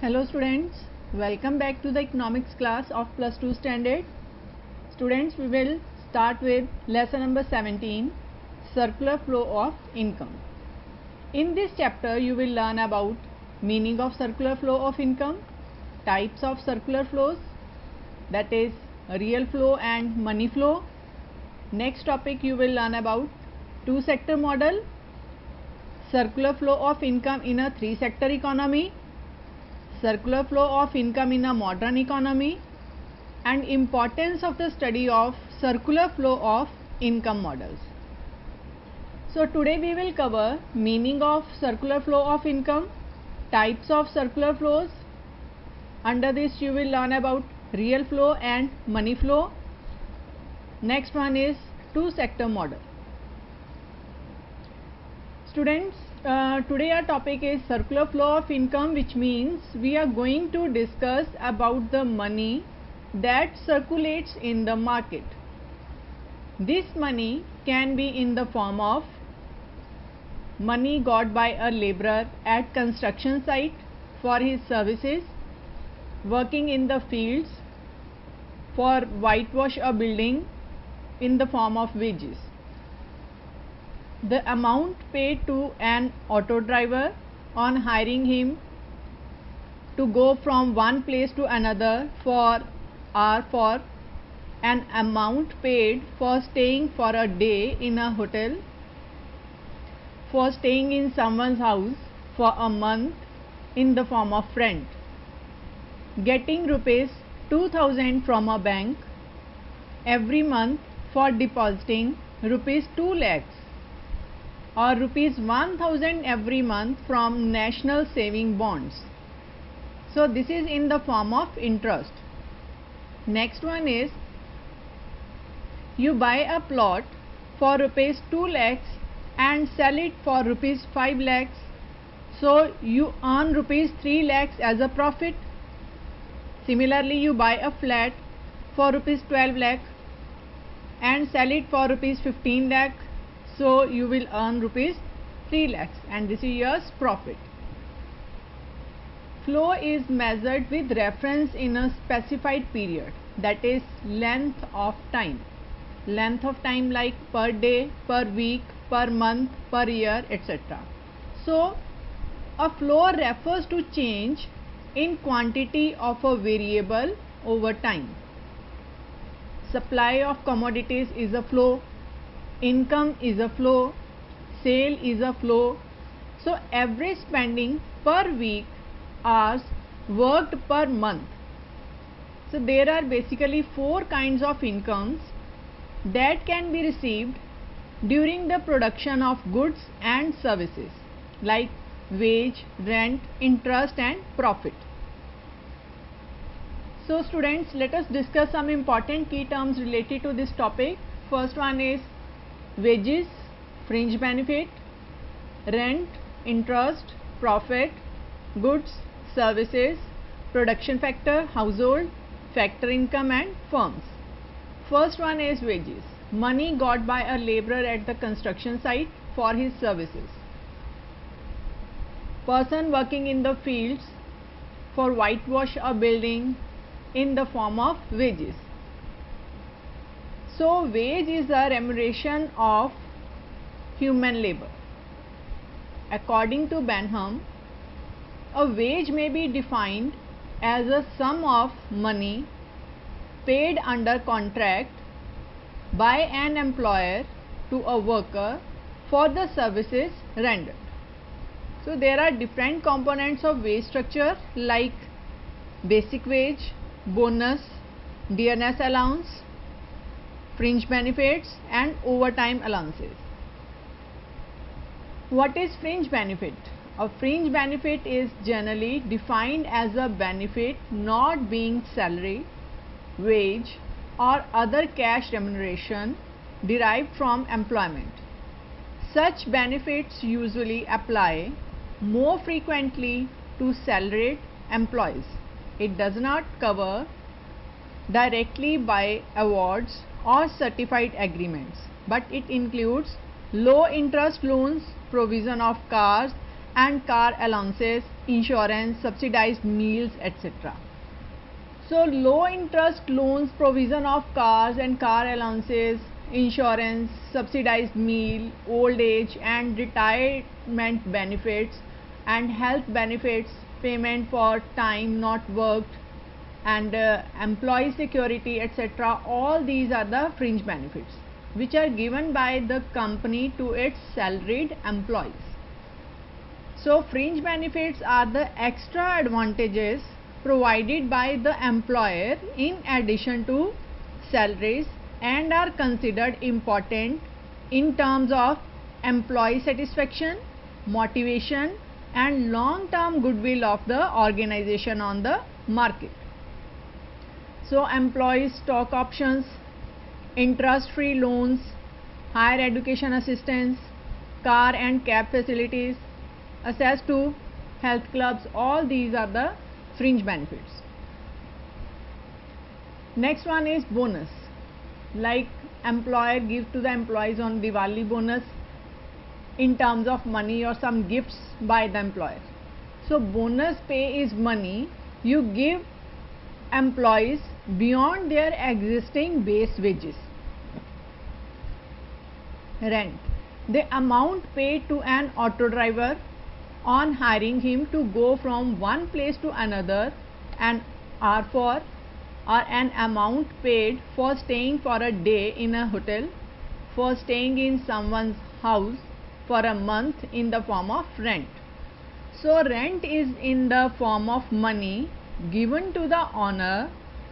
Hello students, welcome back to the economics class of plus 2 standard. Students, we will start with lesson number 17, circular flow of income. In this chapter you will learn about meaning of circular flow of income, types of circular flows, that is real flow and money flow. Next topic you will learn about two sector model, circular flow of income in a three sector economy, circular flow of income in a modern economy, and importance of the study of circular flow of income models. So today we will cover meaning of circular flow of income, types of circular flows. Under this you will learn about real flow and money flow. Next one is two sector model. Students, today our topic is circular flow of income, which means we are going to discuss about the money that circulates in the market. This money can be in the form of money got by a laborer at construction site for his services, working in the fields for whitewash a building in the form of wages. The amount paid to an auto driver on hiring him to go from one place to another for an amount paid for staying for a day in a hotel, for staying in someone's house for a month in the form of rent, getting rupees 2000 from a bank every month for depositing rupees 2 lakhs or rupees 1000 every month from national saving bonds. So this is in the form of interest. Next one is you buy a plot for rupees 2 lakhs and sell it for rupees 5 lakhs. So you earn rupees 3 lakhs as a profit. Similarly, you buy a flat for rupees 12 lakh and sell it for rupees 15 lakh. So you will earn rupees 3 lakhs and this is your profit. Flow is measured with reference in a specified period, that is length of time. Length of time like per day, per week, per month, per year, etc. So a flow refers to change in quantity of a variable over time. Supply of commodities is a flow, income is a flow, sale is a flow. So average spending per week, hours worked per month. So there are basically four kinds of incomes that can be received during the production of goods and services like wage, rent, interest and profit. So students, let us discuss some important key terms related to this topic. First one is wages, fringe benefit, rent, interest, profit, goods, services, production factor, household, factor income and firms. First one is wages, money got by a laborer at the construction site for his services. Person working in the fields for whitewash a building in the form of wages. So wage is the remuneration of human labor. According to Benham, a wage may be defined as a sum of money paid under contract by an employer to a worker for the services rendered. So there are different components of wage structure like basic wage, bonus, dearness allowance, fringe benefits and overtime allowances. What is fringe benefit? A fringe benefit is generally defined as a benefit not being salary, wage or other cash remuneration derived from employment. Such benefits usually apply more frequently to salaried employees. It does not cover directly by awards or certified agreements, but it includes low interest loans, provision of cars and car allowances, insurance, subsidized meals, etc. So low interest loans, provision of cars and car allowances, insurance, subsidized meal, old age and retirement benefits, and health benefits, payment for time not worked, and employee security, etc. All these are the fringe benefits which are given by the company to its salaried employees. So fringe benefits are the extra advantages provided by the employer in addition to salaries and are considered important in terms of employee satisfaction, motivation and long-term goodwill of the organization on the market. So employee stock options, interest-free loans, higher education assistance, car and cab facilities, access to health clubs, all these are the fringe benefits. Next one is bonus, like employer gives to the employees on Diwali bonus in terms of money or some gifts by the employer. So bonus pay is money you give employees beyond their existing base wages. Rent, the amount paid to an auto driver on hiring him to go from one place to another, and or an amount paid for staying for a day in a hotel, for staying in someone's house for a month in the form of rent. So rent is in the form of money given to the owner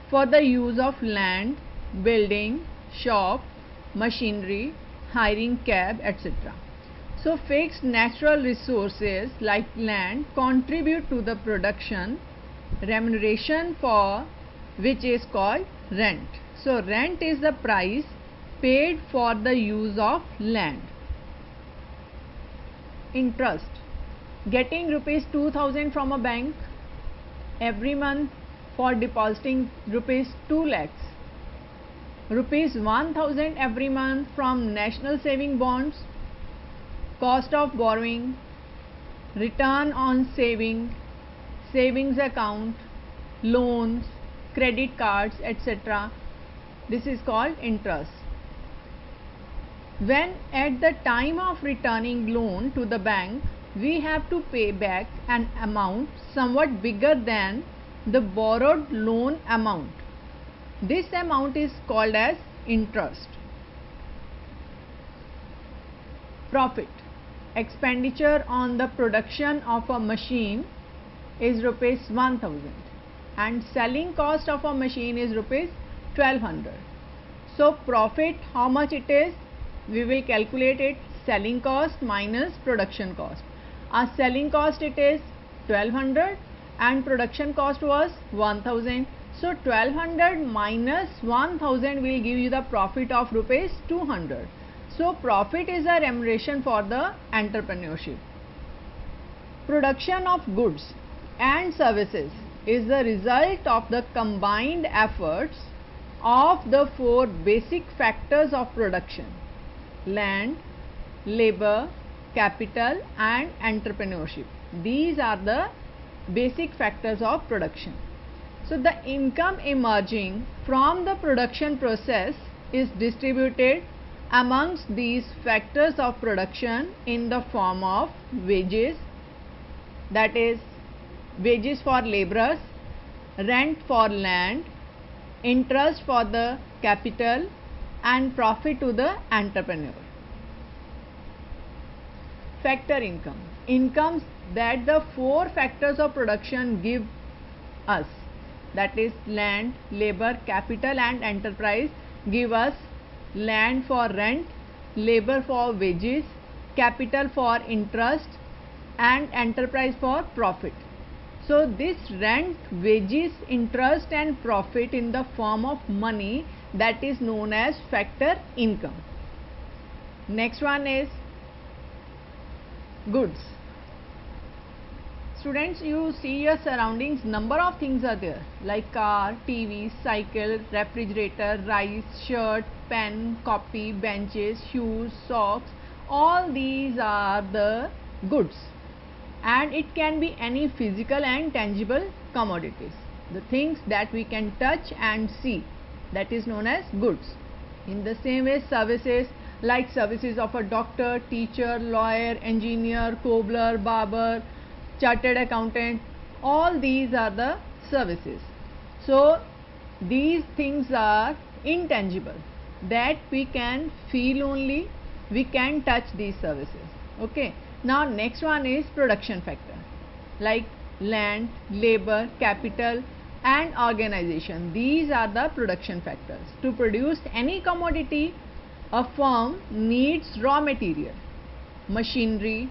for the use of land, building, shop, machinery, hiring cab, etc. So fixed natural resources like land contribute to the production, remuneration for which is called rent. So rent is the price paid for the use of land. Interest, getting rupees 2000 from a bank every month for depositing rupees 2 lakhs, rupees 1000 every month from national saving bonds, cost of borrowing, return on saving, savings account, loans, credit cards, etc. This is called interest. When at the time of returning loan to the bank, we have to pay back an amount somewhat bigger than the borrowed loan amount. This amount is called as interest. Profit, expenditure on the production of a machine is rupees 1000 and selling cost of a machine is rupees 1200. So profit, how much it is? We will calculate it, selling cost minus production cost. Our selling cost it is 1200 and production cost was 1000. So 1200 minus 1000 will give you the profit of rupees 200. So profit is a remuneration for the entrepreneurship. Production of goods and services is the result of the combined efforts of the four basic factors of production: land, labor, capital and entrepreneurship. These are the basic factors of production. So the income emerging from the production process is distributed amongst these factors of production in the form of wages, that is wages for laborers, rent for land, interest for the capital and profit to the entrepreneur. Factor income, incomes that the four factors of production give us, that is land, labor, capital and enterprise, give us land for rent, labor for wages, capital for interest and enterprise for profit. So this rent, wages, interest and profit in the form of money, that is known as factor income. Next one is goods. Students, you see your surroundings, number of things are there like car, TV, cycle, refrigerator, rice, shirt, pen, copy, benches, shoes, socks. All these are the goods. and it can be any physical and tangible commodities, the things that we can touch and see, that is known as goods. In the same way, services, like services of a doctor, teacher, lawyer, engineer, cobbler, barber, chartered accountant, all these are the services. So these things are intangible, that we can feel only, we can touch these services. Okay. Now next one is production factor, like land, labor, capital and organization. These are the production factors. To produce any commodity, a firm needs raw material, machinery,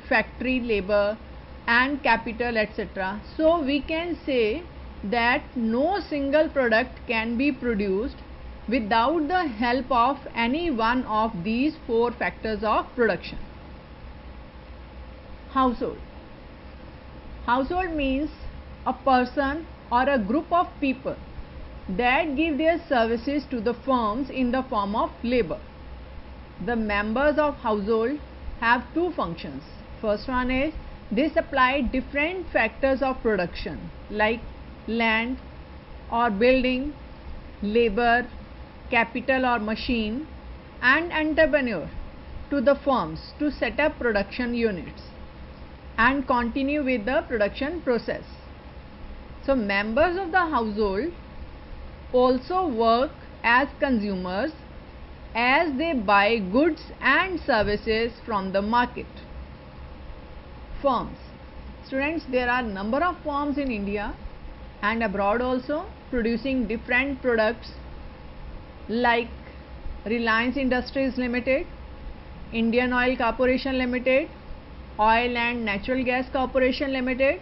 factory labor and capital, etc. So we can say that no single product can be produced without the help of any one of these four factors of production. Household. Household means a person or a group of people that give their services to the firms in the form of labor. The members of household have two functions. First one is they supply different factors of production like land or building, labor, capital or machine and entrepreneur to the firms to set up production units and continue with the production process. So members of the household also work as consumers as they buy goods and services from the market. Firms. Students, there are number of firms in India and abroad also producing different products like Reliance Industries Limited, Indian Oil Corporation Limited, Oil and Natural Gas Corporation Limited,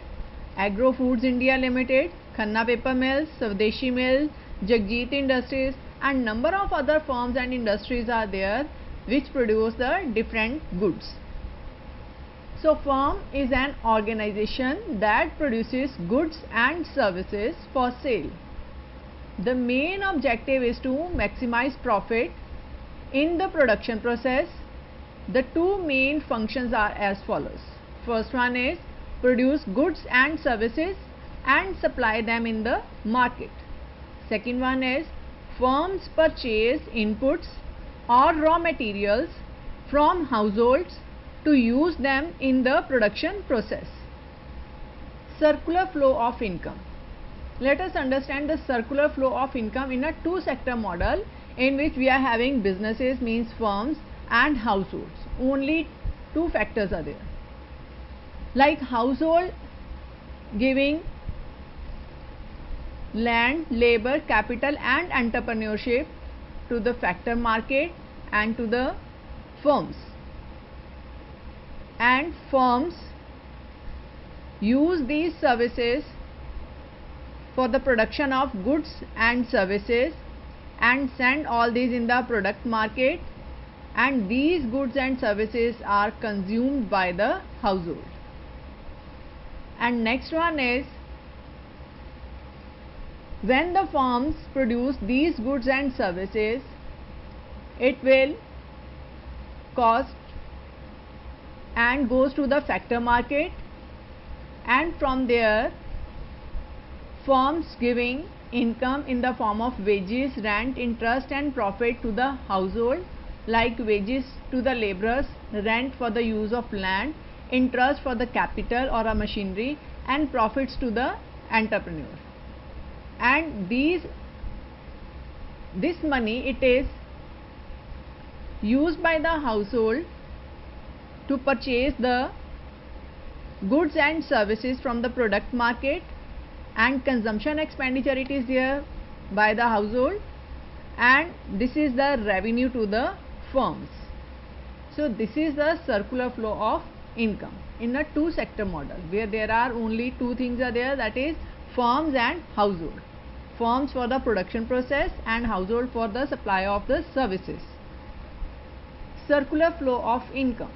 Agro Foods India Limited, Khanna Paper Mills, Swadeshi Mills, Jagjit Industries and number of other firms and industries are there which produce the different goods. So firm is an organization that produces goods and services for sale. The main objective is to maximize profit in the production process. The two main functions are as follows. First one is produce goods and services and supply them in the market. Second one is firms purchase inputs or raw materials from households to use them in the production process. Circular flow of income. Let us understand the circular flow of income in a two-sector model in which we are having businesses, means firms, and households. Only two factors are there. Like household giving land, labor, capital and entrepreneurship to the factor market and to the firms. And firms use these services for the production of goods and services and send all these in the product market, and these goods and services are consumed by the household. And next one is when the firms produce these goods and services, it will cost and goes to the factor market, and from there firms giving income in the form of wages, rent, interest and profit to the household, like wages to the laborers, rent for the use of land, interest for the capital or a machinery and profits to the entrepreneur. And this money, it is used by the household to purchase the goods and services from the product market, and consumption expenditure it is there by the household, and this is the revenue to the firms. So this is the circular flow of income in a two-sector model where there are only two things are there, that is firms and household. Firms for the production process and household for the supply of the services. Circular flow of income.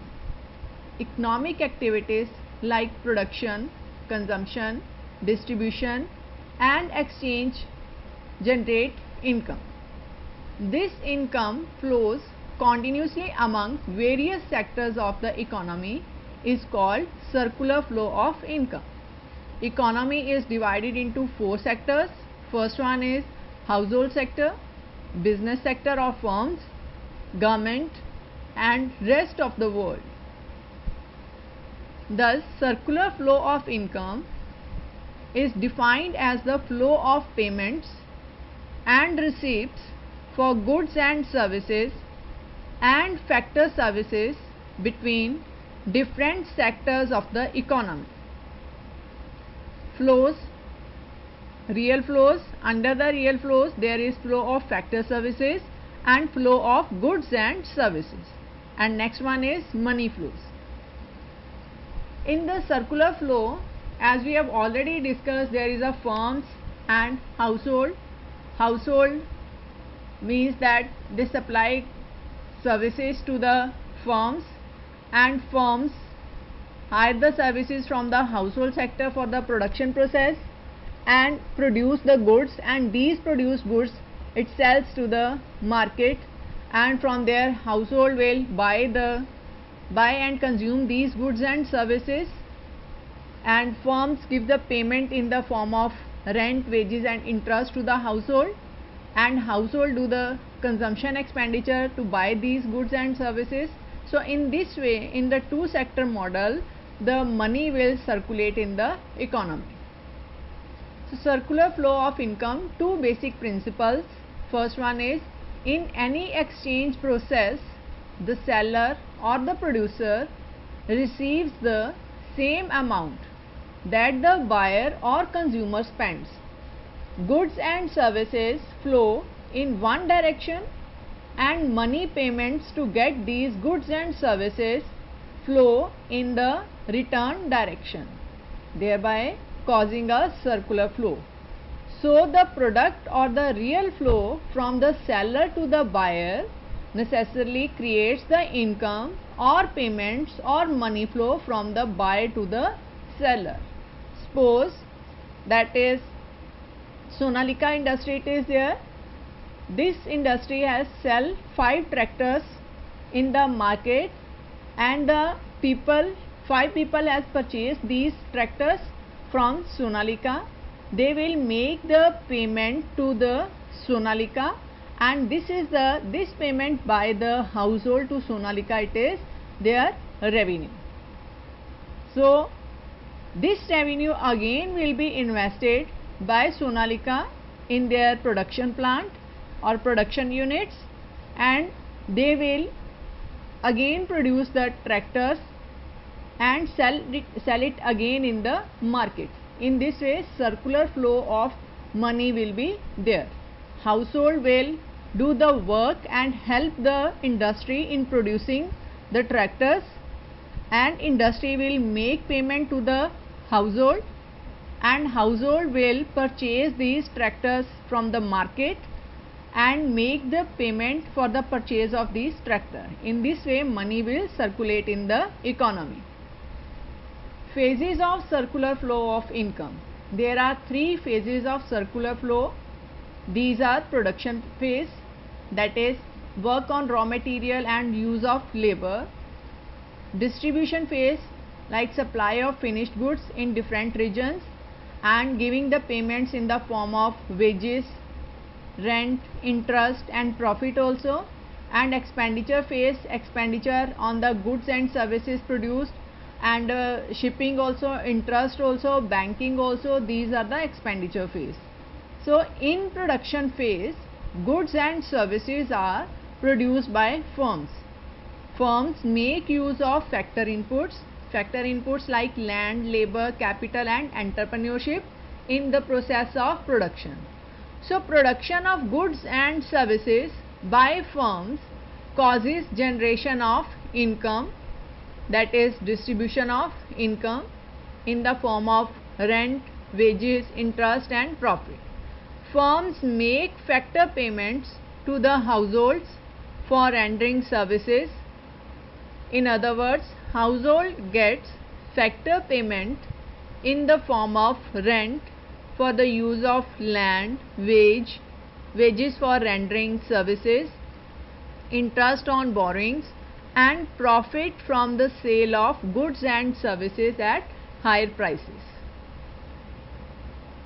Economic activities like production, consumption, distribution and exchange generate income. This income flows continuously among various sectors of the economy is called circular flow of income. Economy is divided into 4 sectors. First one is household sector, business sector of firms, government and rest of the world. Thus, circular flow of income is defined as the flow of payments and receipts for goods and services and factor services between different sectors of the economy. Flows, real flows. Under the real flows there is flow of factor services and flow of goods and services, and next one is money flows. In the circular flow, as we have already discussed, there is a firms and household. Household means that they supply services to the firms, and firms hire the services from the household sector for the production process and produce the goods, and these produced goods it sells to the market, and from there household will buy and consume these goods and services, and firms give the payment in the form of rent, wages and interest to the household, and household do the consumption expenditure to buy these goods and services. So in this way, in the two sector model, the money will circulate in the economy. So circular flow of income, two basic principles. First one is, in any exchange process, the seller or the producer receives the same amount that the buyer or consumer spends. Goods and services flow in one direction and money payments to get these goods and services flow in the return direction, thereby causing a circular flow. So the product or the real flow from the seller to the buyer necessarily creates the income or payments or money flow from the buyer to the seller. Suppose that is Sonalika industry is there. This industry has sell 5 tractors in the market, and the 5 people has purchased these tractors from Sonalika. They will make the payment to the Sonalika, and this payment by the household to Sonalika, it is their revenue. So this revenue again will be invested by Sonalika in their production plant or production units, and they will again produce the tractors and sell it again in the market. In this way, circular flow of money will be there. Household will do the work and help the industry in producing the tractors, and industry will make payment to the household, and household will purchase these tractors from the market and make the payment for the purchase of these tractors. In this way, money will circulate in the economy. Phases of circular flow of income. There are 3 phases of circular flow. These are production phase, that is work on raw material and use of labor. Distribution phase, like supply of finished goods in different regions and giving the payments in the form of wages, rent, interest and profit also. And expenditure phase, expenditure on the goods and services produced, and shipping also, interest also, banking also. These are the expenditure phase. So in production phase, goods and services are produced by firms. Firms make use of factor inputs like land, labor, capital and entrepreneurship in the process of production. So production of goods and services by firms causes generation of income, that is distribution of income in the form of rent, wages, interest and profit. Firms make factor payments to the households for rendering services. In other words, household gets factor payment in the form of rent for the use of land, wages for rendering services, interest on borrowings and profit from the sale of goods and services at higher prices.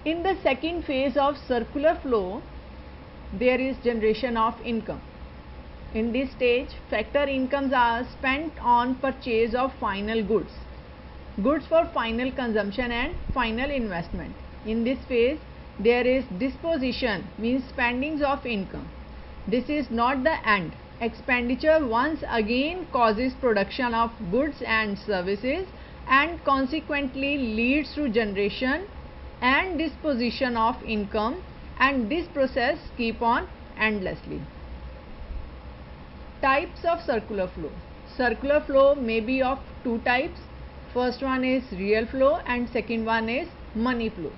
In the second phase of circular flow, there is generation of income. In this stage, factor incomes are spent on purchase of final goods, goods for final consumption and final investment. In this phase, there is disposition, means spendings of income. This is not the end. Expenditure once again causes production of goods and services and consequently leads to generation and disposition of income, and this process keep on endlessly. Types of circular flow. Circular flow may be of two types. First one is real flow and second one is money flow.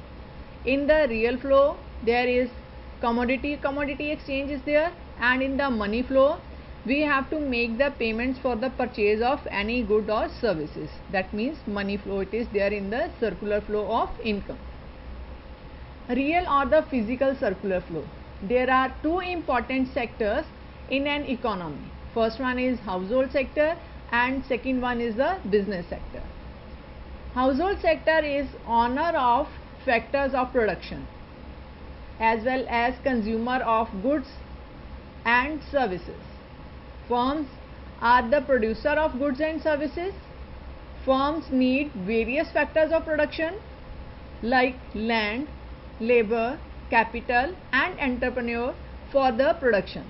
In the real flow, there is commodity exchange is there, and in the money flow, we have to make the payments for the purchase of any good or services. That means money flow, it is there in the circular flow of income. Real or the physical circular flow. There are two important sectors in an economy. First one is household sector and second one is the business sector. Household sector is owner of factors of production as well as consumer of goods and services. Firms are the producer of goods and services. Firms need various factors of production like land, labor, capital and entrepreneur for the production.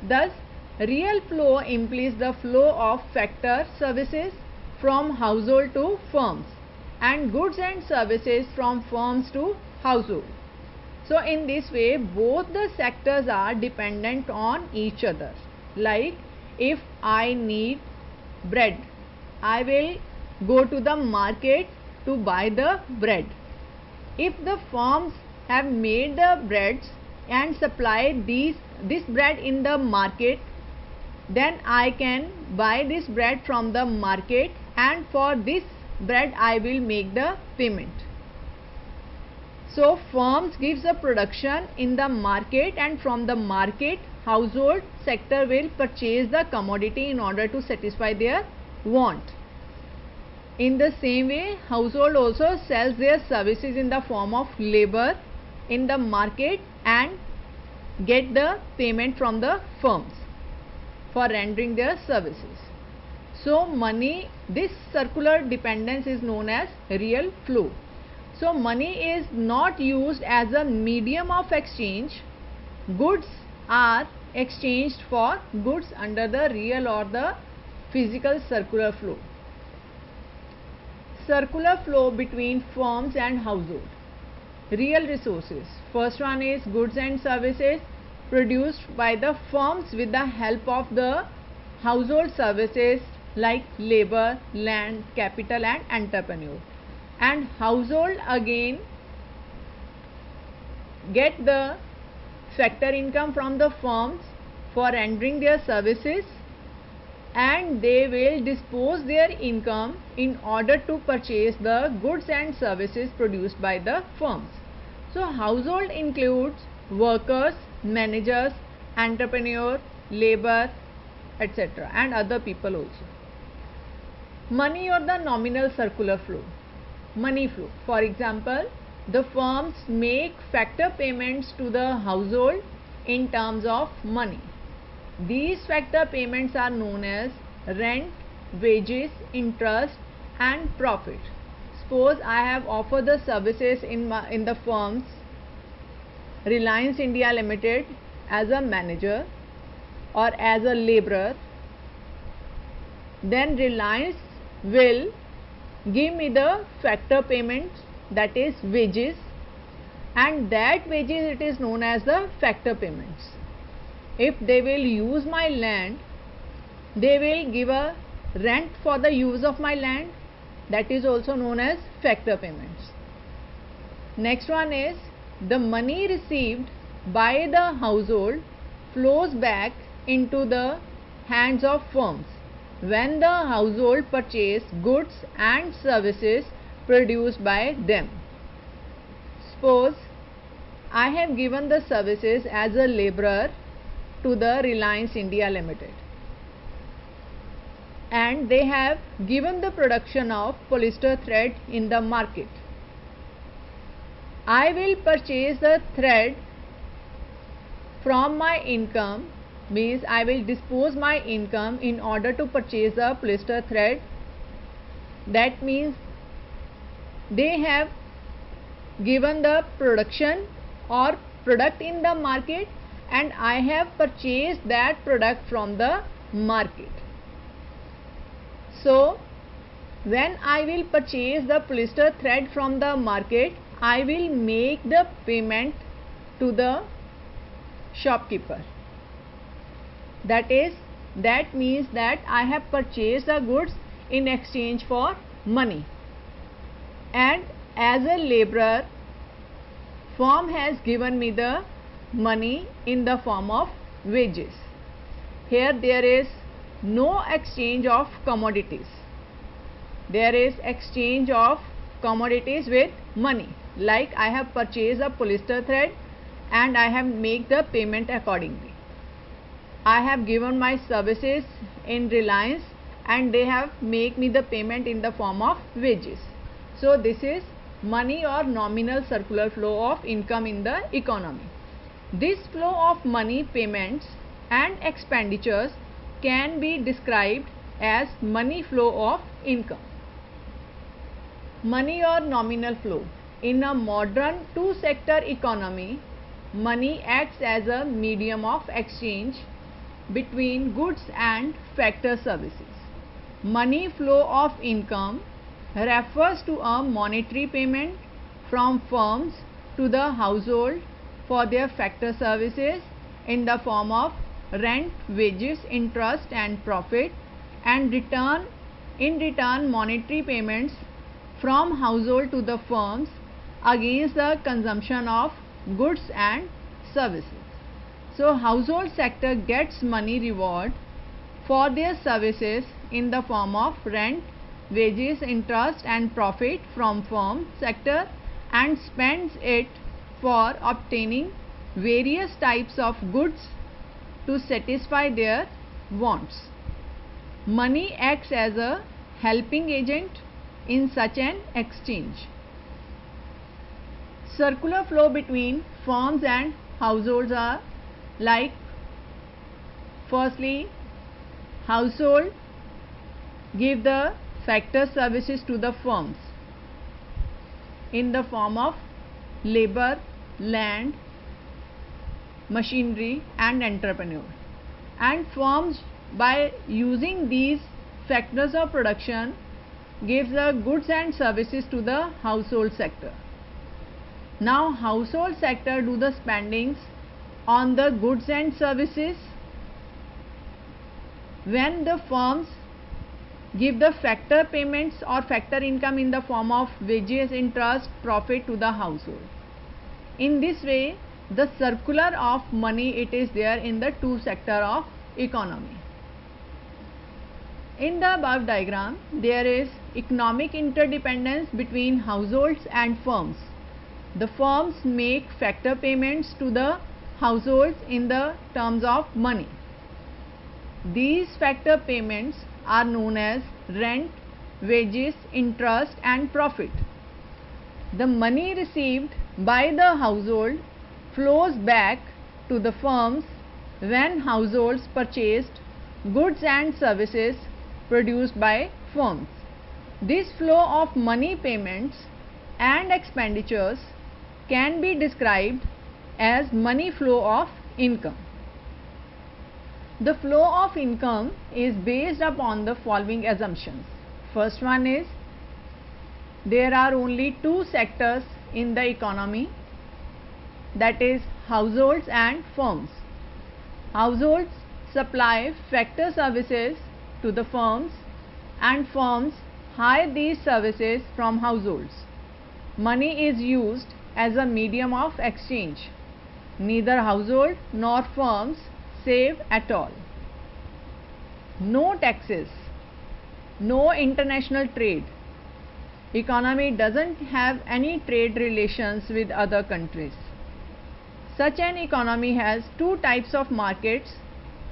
Thus, real flow implies the flow of factor services from household to firms and goods and services from firms to household. So, in this way, both the sectors are dependent on each other. Like, if I need bread, I will go to the market to buy the bread. If the firms have made the breads and supplied this bread in the market, then I can buy this bread from the market, and for this bread I will make the payment. So firms gives the production in the market, and from the market household sector will purchase the commodity in order to satisfy their want. In the same way, household also sells their services in the form of labor in the market and get the payment from the firms for rendering their services. So money, this circular dependence is known as real flow. So money is not used as a medium of exchange. Goods are exchanged for goods under the real or the physical circular flow. Circular flow between firms and household. Real resources. First one is goods and services produced by the firms with the help of the household services like labor, land, capital and entrepreneur. And household again get the factor income from the firms for rendering their services, and they will dispose their income in order to purchase the goods and services produced by the firms. So household includes workers, managers, entrepreneur, labor, etc. and other people also. Money or the nominal circular flow. Money flow. For example, the firms make factor payments to the household in terms of money. These factor payments are known as rent, wages, interest and profit. Suppose I have offered the services in the firms Reliance India Limited as a manager or as a laborer, then Reliance will give me the factor payment, that is wages, and that wages it is known as the factor payments. If they will use my land, they will give a rent for the use of my land, that is also known as factor payments. Next one is the money received by the household flows back into the hands of firms when the household purchase goods and services produced by them. Suppose I have given the services as a laborer to the Reliance India Limited. and they have given the production of polyester thread in the market. I will purchase the thread from my income, means I will dispose my income in order to purchase the polyester thread. That means they have given the production or product in the market and I have purchased that product from the market. So when I will purchase the polyester thread from the market, I will make the payment to the shopkeeper. That means that I have purchased the goods in exchange for money, and as a laborer, firm has given me the money in the form of wages. Here there is no exchange of commodities. There is exchange of commodities with money, like I have purchased a polyester thread and I have made the payment accordingly. I have given my services in Reliance and they have made me the payment in the form of wages. So this is money or nominal circular flow of income in the economy. This flow of money, payments and expenditures can be described as money flow of income. Money or nominal flow. In a modern two-sector economy, money acts as a medium of exchange between goods and factor services. Money flow of income refers to a monetary payment from firms to the household for their factor services in the form of rent, wages, interest and profit, and in return monetary payments from household to the firms against the consumption of goods and services. So household sector gets money reward for their services in the form of rent, wages, interest and profit from firm sector and spends it for obtaining various types of goods to satisfy their wants. Money acts as a helping agent in such an exchange. Circular flow between firms and households are like, firstly, household give the factor services to the firms in the form of labor, land, machinery and entrepreneur, and firms by using these factors of production gives the goods and services to the household sector. Now household sector do the spendings on the goods and services when the firms give the factor payments or factor income in the form of wages, interest, profit to the household. In this way, the circular of money, it is there in the two sector of economy. In the above diagram, there is economic interdependence between households and firms. The firms make factor payments to the households in the terms of money. These factor payments are known as rent, wages, interest and profit. The money received by the household flows back to the firms when households purchased goods and services produced by firms. This flow of money payments and expenditures can be described as money flow of income. The flow of income is based upon the following assumptions. First one is, there are only two sectors in the economy, that is households and firms. Households supply factor services to the firms and firms hire these services from households. Money is used as a medium of exchange. Neither household nor firms save at all. No taxes, no international trade. Economy doesn't have any trade relations with other countries. Such an economy has two types of markets.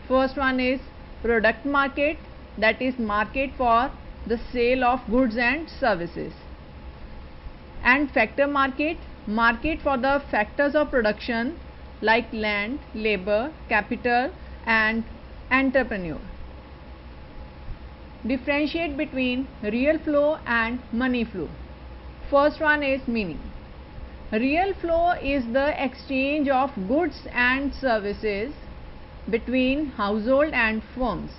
First one is product market that is market for the sale of goods and services. And factor market, market for the factors of production like land, labor, capital and entrepreneur. Differentiate between real flow and money flow. First one is meaning. Real flow is the exchange of goods and services between household and firms,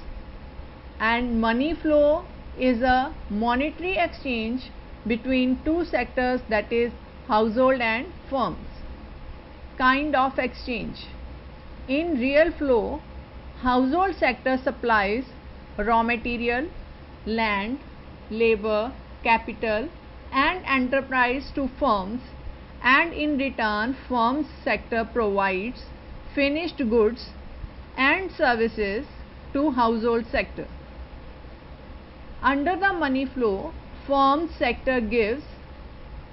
and money flow is a monetary exchange between two sectors, that is household and firms. Kind of exchange. In real flow, household sector supplies raw material, land, labor, capital and enterprise to firms, and in return firms sector provides finished goods and services to household sector. Under the money flow, firm sector gives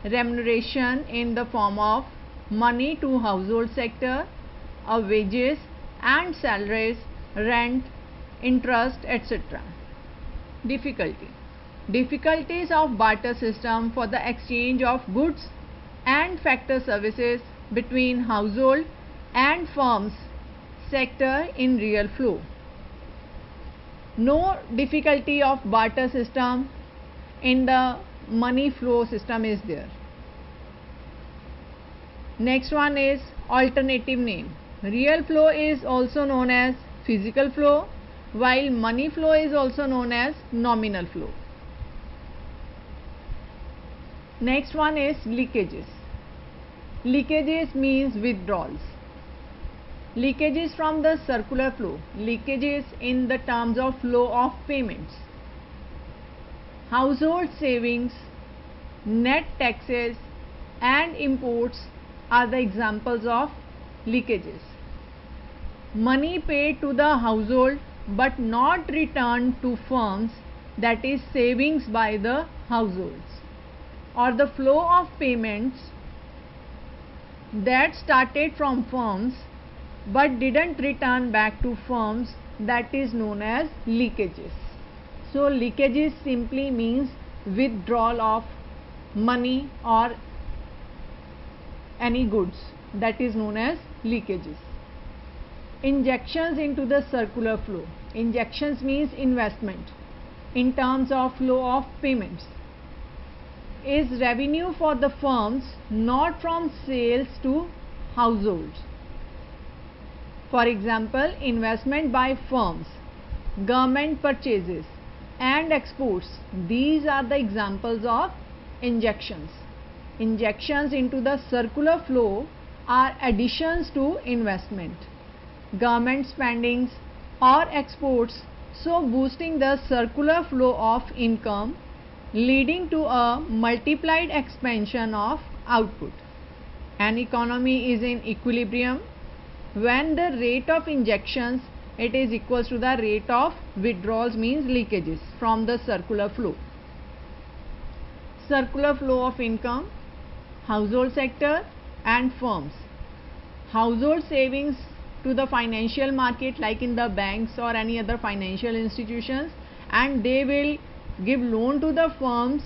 remuneration in the form of money to household sector, wages and salaries, rent, interest, etc. Difficulty. Difficulties of barter system for the exchange of goods and factor services between household and firms sector in real flow. No difficulty of barter system in the money flow system is there. Next one is alternative name. Real flow is also known as physical flow, while money flow is also known as nominal flow. Next one is leakages. Leakages means withdrawals. Leakages from the circular flow. Leakages in the terms of flow of payments. Household savings, net taxes and imports are the examples of leakages. Money paid to the household but not returned to firms, that is savings by the households, or the flow of payments that started from firms but didn't return back to firms, that is known as leakages. So leakages simply means withdrawal of money or any goods, that is known as leakages. Injections into the circular flow. Injections means investment in terms of flow of payments. Is revenue for the firms not from sales to households. For example, investment by firms, government purchases and exports. These are the examples of injections. Injections into the circular flow are additions to investment, government spendings or exports, so boosting the circular flow of income, leading to a multiplied expansion of output. An economy is in equilibrium when the rate of injections it is equals to the rate of withdrawals, means leakages from the circular flow. Circular flow of income, household sector and firms. Household savings to the financial market like in the banks or any other financial institutions, and they will give loan to the firms,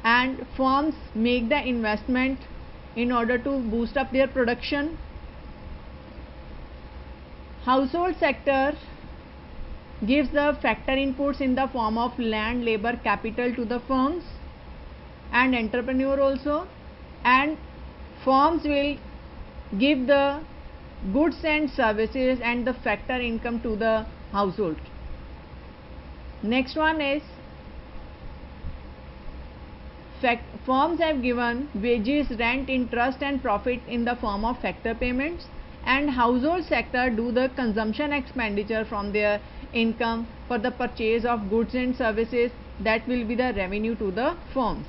and firms make the investment in order to boost up their production. Household sector gives the factor inputs in the form of land, labor, capital to the firms and entrepreneur also, and firms will give the goods and services and the factor income to the household. Next one is firms have given wages, rent, interest and profit in the form of factor payments, and household sector do the consumption expenditure from their income for the purchase of goods and services, that will be the revenue to the firms.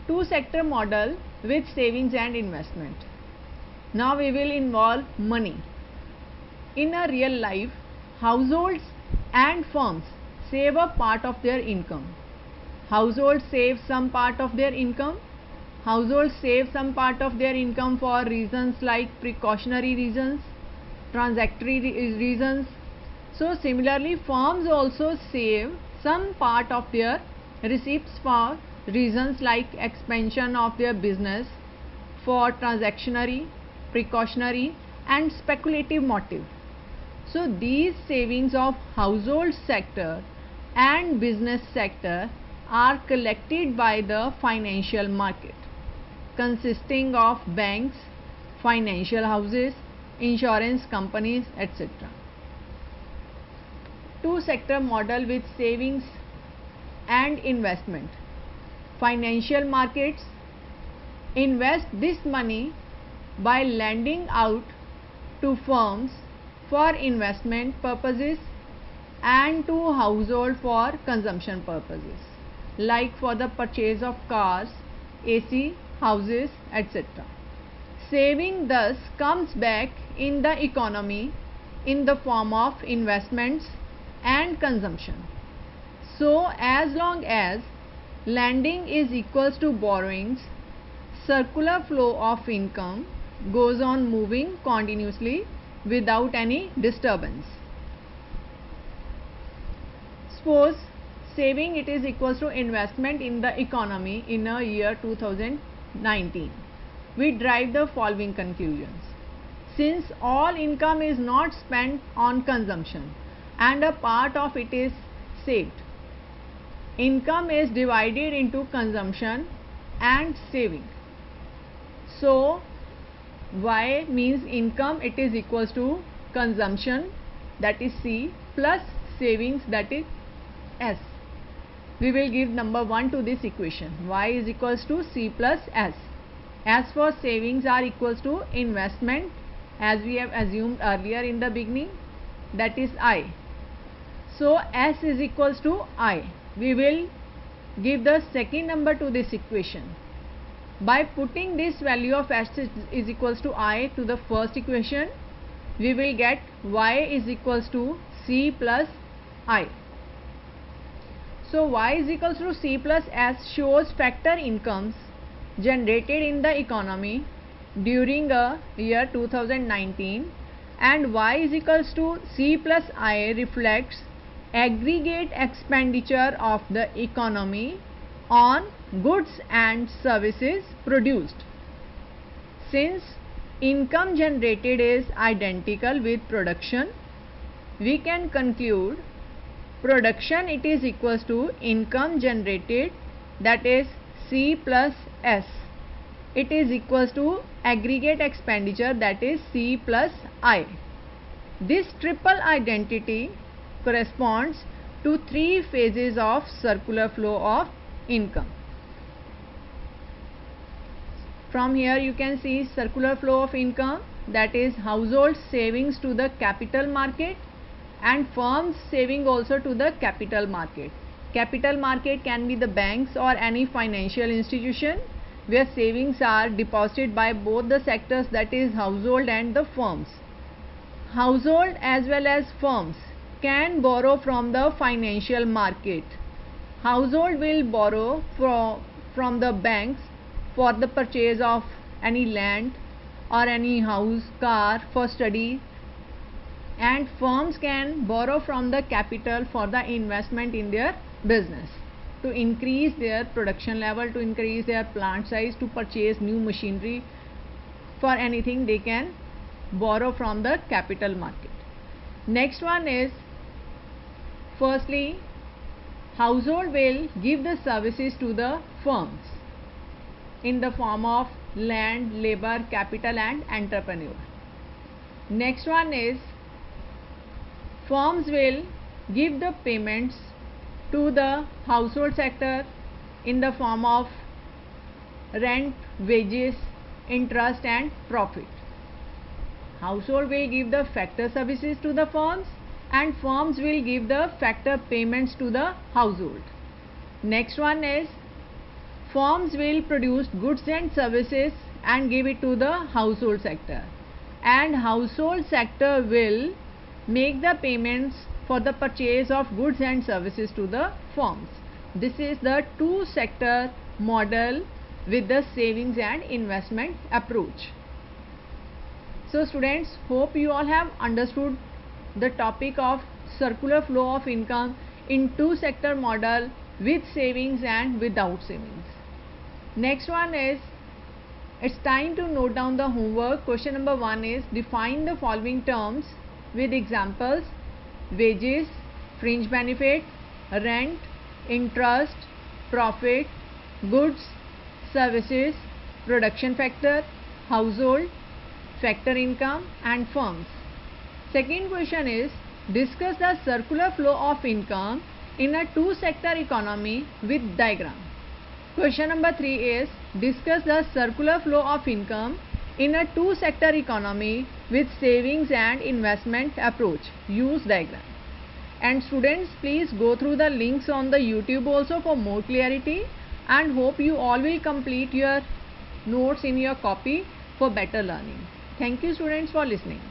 Two sector model with savings and investment. Now we will involve money. In a real life, households and firms save a part of their income. Households save some part of their income. Households save some part of their income for reasons like precautionary reasons, transitory reasons, So similarly, firms also save some part of their receipts for reasons like expansion of their business, for transactionary, precautionary and speculative motive. So these savings of household sector and business sector are collected by the financial market, consisting of banks, financial houses, insurance companies, etc. Two sector model with savings and investment. Financial markets invest this money by lending out to firms for investment purposes and to household for consumption purposes, like for the purchase of cars, AC, houses, etc. Saving thus comes back in the economy in the form of investments and consumption. So as long as lending is equals to borrowings, circular flow of income goes on moving continuously without any disturbance. Suppose saving it is equals to investment in the economy in a year 2019. We derive the following conclusions. Since all income is not spent on consumption and a part of it is saved, income is divided into consumption and saving. So Y means income, it is equals to consumption, that is C, plus savings, that is S. We will give number 1 to this equation. Y is equals to C plus S. As for savings are equals to investment, as we have assumed earlier in the beginning, that is I. So S is equals to I. We will give the second number to this equation. By putting this value of S is equals to I to the first equation, we will get Y is equals to C plus I. So Y is equals to C plus S shows factor incomes generated in the economy during a year 2019, and Y is equals to C plus I reflects aggregate expenditure of the economy on goods and services produced. Since income generated is identical with production, we can conclude production it is equals to income generated, that is C plus S. It is equals to aggregate expenditure, that is C plus I. This triple identity corresponds to 3 phases of circular flow of income. From here you can see circular flow of income, that is household savings to the capital market and firms saving also to the capital market. Capital market can be the banks or any financial institution where savings are deposited by both the sectors, that is household and the firms. Household as well as firms can borrow from the financial market. Household will borrow from the banks for the purchase of any land or any house, car for study, and firms can borrow from the capital for the investment in their business, to increase their production level, to increase their plant size, to purchase new machinery. For anything they can borrow from the capital market. Next one is, firstly, household will give the services to the firms in the form of land, labor, capital and entrepreneur. Next one is, firms will give the payments to the household sector in the form of rent, wages, interest and profit. Household will give the factor services to the firms and firms will give the factor payments to the household. Next one is, firms will produce goods and services and give it to the household sector, and household sector will make the payments for the purchase of goods and services to the firms. This is the two sector model with the savings and investment approach. So students, hope you all have understood the topic of circular flow of income in two sector model with savings and without savings. Next one is, it's time to note down the homework. Question number 1 is, define the following terms with examples: wages, fringe benefit, rent, interest, profit, goods, services, production factor, household, factor income and firms. Second question is, discuss the circular flow of income in a two sector economy with diagram. Question number 3 is, discuss the circular flow of income in a two sector economy with savings and investment approach. Use diagram. And students, please go through the links on the YouTube also for more clarity, and hope you all will complete your notes in your copy for better learning. Thank you students for listening.